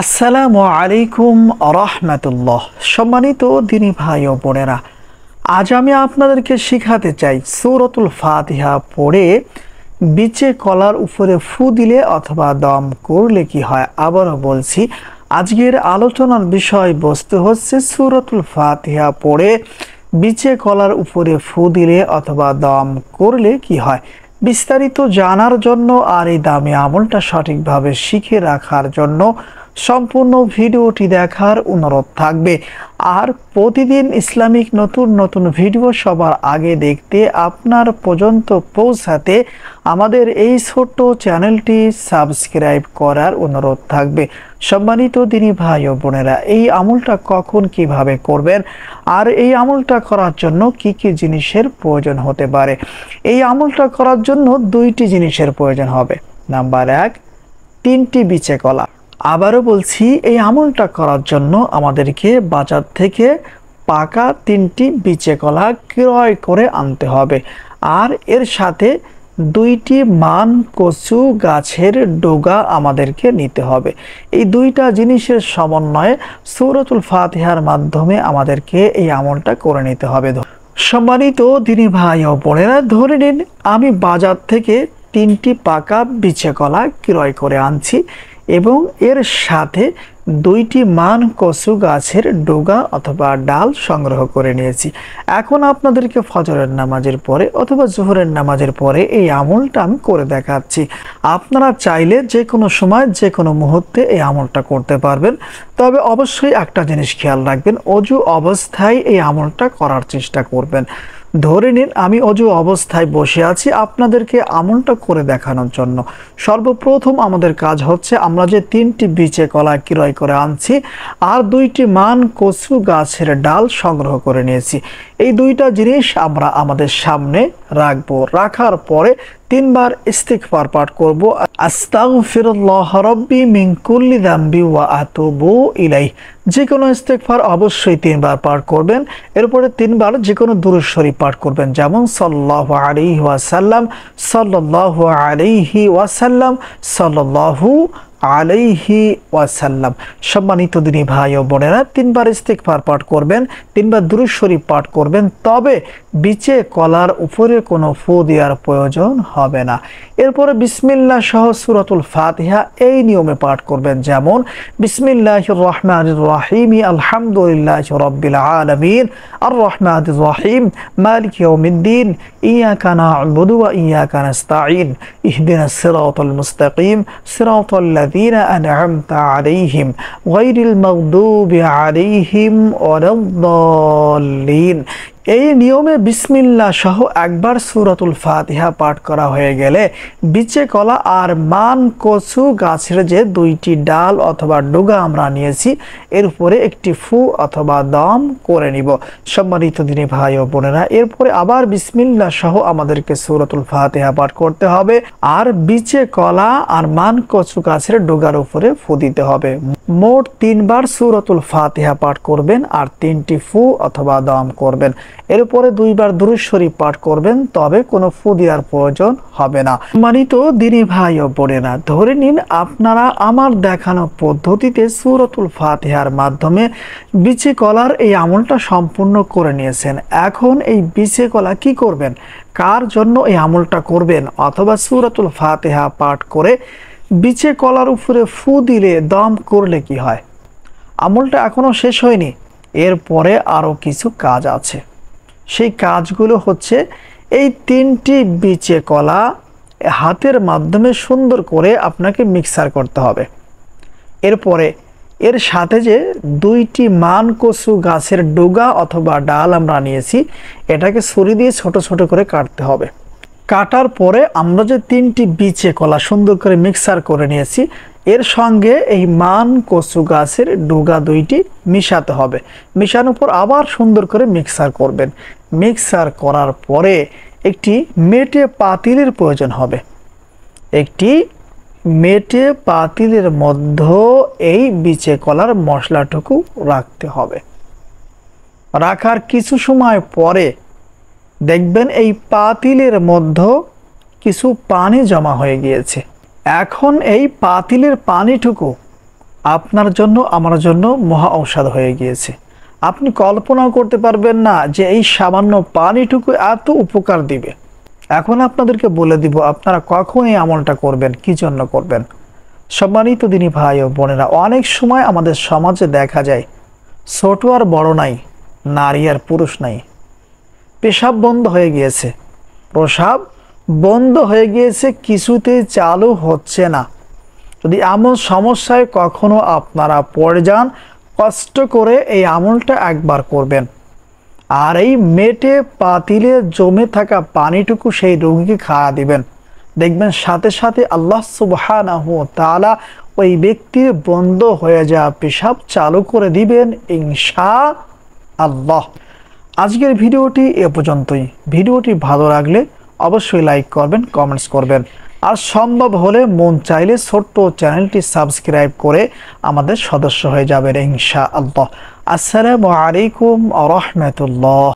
আসসালামু আলাইকুম রাহমাতুল্লাহ। সম্মানিত দিনী ভাই ও বোনেরা, আজ আমি আপনাদেরকে শিখাতে চাই সূরাতুল ফাতিহা পড়ে বিচে কলার উপরে ফু দিলে অথবা দম করলে কি হয়। আবারও বলছি, আজকের আলোচনার বিষয়বস্তু হচ্ছে সূরাতুল ফাতিহা পড়ে বিচে কলার উপরে ফু দিলে অথবা দম করলে কি হয়। বিস্তারিত জানার জন্য আর এই দামি আমলটা সঠিকভাবে শিখে রাখার জন্য সম্পূর্ণ ভিডিওটি দেখার অনুরোধ থাকবে। আর প্রতিদিন ইসলামিক নতুন নতুন ভিডিও সবার আগে দেখতে আপনার পর্যন্ত পৌঁছাতে আমাদের এই ছোট্ট চ্যানেলটি সাবস্ক্রাইব করার অনুরোধ থাকবে। সম্মানিত দিনী ভাই ও বোনেরা, এই আমলটা কখন কিভাবে করবেন আর এই আমলটা করার জন্য কি কি জিনিসের প্রয়োজন হতে পারে। এই আমলটা করার জন্য দুইটি জিনিসের প্রয়োজন হবে। নাম্বার 1, 3টি বিচে কলা। আবারও বলছি, এই আমলটা করার জন্য আমাদেরকে বাজার থেকে পাকা 3টি বিচে কলা ক্রয় করে আনতে হবে। আর এর সাথে 2টি মান কচু গাছের ডগা আমাদেরকে নিতে হবে। এই দুইটা জিনিসের সমন্বয়ে সূরাতুল ফাতিহার মাধ্যমে আমাদেরকে এই আমলটা করে নিতে হবে। সম্মানিত দিনী ভাই ও বোনেরা, ধরে নিন আমি বাজার থেকে 3টি পাকা বিচে কলা ক্রয় করে আনছি এবং এর সাথে 2টি মান কচু গাছের ডগা অথবা ডাল সংগ্রহ করে নিয়েছি। এখন আপনাদেরকে ফজরের নামাজের পরে অথবা জোহরের নামাজের পরে এই আমলটা আমি করে দেখাচ্ছি। আপনারা চাইলে যে কোনো সময় যে কোনো মুহূর্তে এই আমলটা করতে পারবেন। তবে অবশ্যই একটা জিনিস খেয়াল রাখবেন, অজু অবস্থায় এই আমলটা করার চেষ্টা করবেন। ধরে নিন আমি অজু অবস্থায় বসে আছি আপনাদেরকে আমলটা করে দেখানোর জন্য। সর্বপ্রথম আমাদের কাজ হচ্ছে, আমরা যে 3টি বিচে কলা ক্রয় করে আনছি আর 2টি মান কচু গাছের ডাল সংগ্রহ করে নিয়েছি, এই দুইটা জিনিস আমরা আমাদের সামনে রাখবো। রাখার পরে 3বার ইস্তিগফার পাঠ করব। আস্তাগফিরুল্লাহ রাব্বি মিন কুল্লি যামবি ওয়া আতুবু ইলাইহি। যে কোনো ইস্তিগফার অবশ্যই 3বার পাঠ করবেন। এরপরে 3বার যে কোনো দুরূদ শরীফ পাঠ করবেন, যেমন সাল্লাল্লাহু আলাইহি ওয়াসাল্লাম, সাল্লাল্লাহু আলাইহি ওয়াসাল্লাম, সাল্লাল্লাহু আলাইহি ওয়াসাল্লাম। সম্মানিত দিনী ভাই ও বোনেরা, 3বার ইস্তিগফার পাঠ করবেন, 3বার দুরূদ শরীফ পাঠ করবেন। তবে বিচে কলার উপরে কোনো ফু দেওয়ার প্রয়োজন হবে না। এরপরে বিসমিল্লাহ সহ সূরাতুল ফাতিহা এই নিয়মে পাঠ করবেন, যেমন বিসমিল্লাহির রহমানির রহিম, আলহামদুলিল্লাহি রাব্বিল আলামিন, আর রহমানির রহিম, মালিক ইয়াউমিদ্দিন, ইয়াকা না'বুদু ওয়া ইয়াকা নাস্তাঈন, ইহদিনাস সিরাতাল মুস্তাকিম, সিরাতাল্লাযীনা আন'আমতা আলাইহিম, গায়রিল মাগদুবি আলাইহিম ওয়ালাদ-দাল্লিন। এই নিয়মে বিসমিল্লাহ সহ একবার সূরাতুল ফাতিহা পাঠ করা হয়ে গেলে বিচে কলা আর মান কচু গাছের যে 2টি ডাল অথবা ডগা আমরা নিয়েছি এর উপরে একটি ফু অথবা দম করে নিব। সম্মানিত দিনী ভাই ও বোনেরা, এরপরে আবার বিসমিল্লাহ সহ আমাদেরকে সূরাতুল ফাতিহা পাঠ করতে হবে আর বিচে কলা আর মান কচু গাছের ডগার উপরে ফু দিতে হবে। মোট 3বার সূরাতুল ফাতিহা পাঠ করবেন আর 3টি ফু অথবা দম করবেন। এরপরে 2বার দুরূদ শরীফ পাঠ করবেন, তবে কোনো ফু দেওয়ার প্রয়োজন হবে না। সম্মানিত দিনী ভাই ও বোনেরা, ধরে নিন আপনারা আমার দেখানো পদ্ধতিতে সূরাতুল ফাতিহার মাধ্যমে বিচে কলার এই আমলটা সম্পূর্ণ করে নিয়েছেন। এখন এই বিচে কলা কি করবেন, কার জন্য এই আমলটা করবেন, অথবা সূরাতুল ফাতিহা পাঠ করে বিচে কলার উপরে ফু দিলে দম করলে কি হয়। আমলটা এখনো শেষ হয়নি, এরপরে আরো কিছু কাজ আছে। সেই কাজগুলো হচ্ছে, এই 3টি বিচে কলা হাতের মাধ্যমে সুন্দর করে আপনাকে মিক্সার করতে হবে। এরপরে এর সাথে যে 2টি মান কচু গাছের ডগা অথবা ডাল আমরা নিয়েছি, এটাকে ছুরি দিয়ে ছোট ছোট করে কাটতে হবে। কাটার পরে আমরা যে 3টি বিচে কলা সুন্দর করে মিক্সার করে নিয়েছি, এর সঙ্গে এই মান কচু গাছের ডগা 2টি মিশাতে হবে। মিশানোর পর আবার সুন্দর করে মিক্সার করবেন। মিক্সার করার পরে একটি মেটে পাতিলের প্রয়োজন হবে। একটি মেটে পাতিলের মধ্যে এই বিচে কলার মশলাটুকু রাখতে হবে। রাখার কিছু সময় পরে দেখবেন এই পাতিলের মধ্যে কিছু পানি জমা হয়ে গিয়েছে। এখন এই পাতিলের পানিটুকু আপনার জন্য আমার জন্য মহা ঔষধ হয়ে গিয়েছে। আপনি কল্পনাও করতে পারবেন না যে এই সামান্য পানিটুকু এত উপকার দিবে। এখন আপনাদেরকে বলে দিব আপনারা কখন এই আমলটা করবেন, কি জন্য করবেন। সম্মানিত দিনী ভাই ও বোনেরা, অনেক সময় আমাদের সমাজে দেখা যায় ছোট আর বড় নাই, নারী আর পুরুষ নাই, পেশাব বন্ধ হয়ে গিয়েছে, প্রসাব বন্ধ হয়ে গিয়েছে, কিছুতেই চালু হচ্ছে না। যদি এমন সমস্যায় কখনো আপনারা পড়ে যান, কষ্ট করে এই আমলটা একবার করবেন, আর এই মেটে পাতিলে জমে থাকা পানিটুকু সেই রোগীকে খাওয়া দিবেন। দেখবেন সাথে সাথে আল্লাহ সুবহানাহু ওয়া তাআলা ওই ব্যক্তির বন্ধ হয়ে যাওয়া পেশাব চালু করে দিবেন ইনশাআল্লাহ। আজকের ভিডিওটি এ পর্যন্তই। ভিডিওটি ভালো লাগলে অবশ্যই লাইক করবেন, কমেন্টস করবেন, আর সম্ভব হলে মন চাইলে ছোট্ট চ্যানেলটি সাবস্ক্রাইব করে আমাদের সদস্য হয়ে যাবেন ইনশাআল্লাহ। আসসালামু আলাইকুম ওয়া রাহমাতুল্লাহ।